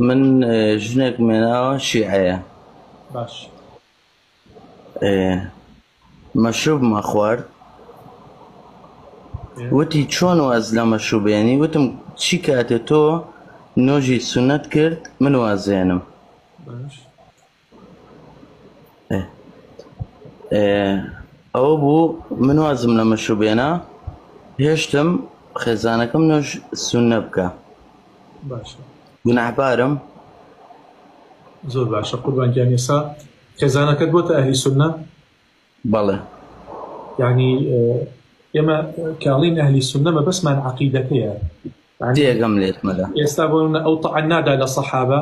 من ژنێک مێناوە شیعەیە. باش. مەشروبمان خوارد، وتی چۆن واز لە مەشروبێنی؟ وتم چی کاتێ تۆ نۆژی سونەت کرد من وازێنم. باش. ئەوە بوو من وازم لە مەشروبێنە، هێشتم خێزانەکەم نۆژ سونە بکە. باشە. گوناحبارم؟ زۆر باشە قوربانگیان. ئێستا خێزانەکەت بۆتە ئەهلی سونە؟ بەڵێ. یعنی ئێمە کاڵین ئەهلی سونە مەبەستمان عەقیدەکەیە. تێگەم لێت مەلا. ئێستا بۆ ئەو تەعەن نادا لە سەحابە،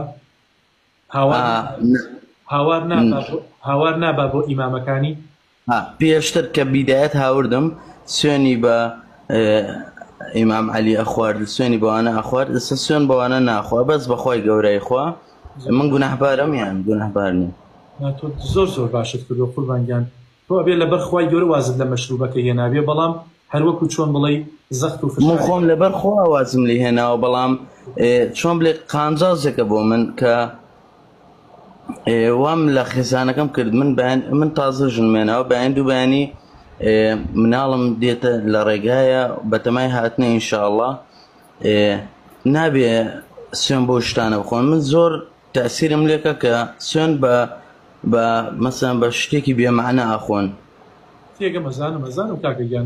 هاوار نابا بۆ ئیمامەکانی. پێشتر کە بیدایەت هاوردم سوێنی بە ئیمام عەلی ئەخوارد، سوێنی بەوانە ئەخوارد، ئێستا سوێن بەوانە ناخوا، بەس بەخوای گەورەی خوا. من گوناحبارم یان گوناحبار نیم؟ تۆ زۆر باشت کردو قوربانگیان. تۆ ئەبێ لەبەر خوای گەورە وازت لە مەشروبەکە هێنابێ، بەڵام هەروەکو چۆن بڵێ زەخت و من خۆم لەبەر خوا وازم لێ هێناوە، بەڵام چۆن بڵێ قانجازێکە بۆ من کە وام لە خێزانەکەم کرد. من تازە ژنمێنەوە بەیان دوو بەیانی مناڵم دێتە لە ڕێگایە بەتەمای هاتنە ئینشاءڵڵا، نابێ سوێن بۆ شتانە بخۆن. من زۆر تەسیرم لێکە کە سوێن بە مەسەن بە شتێکی بێمەعنە ئاخۆن. تێگە مەزانم کاکەگیان،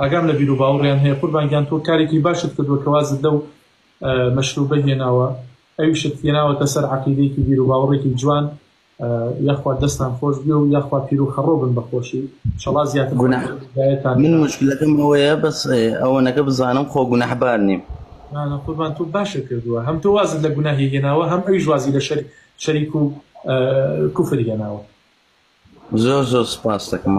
ئاگام لە بیر و باوەڕیان هەیە قوربانگیان. تۆ کارێکی باشت کردووە کە وازت لەو مەشروبە هێناوە، ئەویشت هێناوەتە سەر عەقیدەیەکی بیر و باوەڕێکی جوان. یاخوا دەستان خۆش بێ و یاخوا پیر و خەڕۆ بن بەخۆشی. ئینشەڵڵا زیاتر من مشکلەکەم ئەوەیە، بەس ئەوەنەکە بزانم خۆ گوناحبار نیم. قوربان تۆ باشە کردووە، هەم تۆ وازت لە گوناهی هێناوە، هەم ئەویش وازی لە شەریک و کوفر هێناوە. زۆر سپاس دەکەم.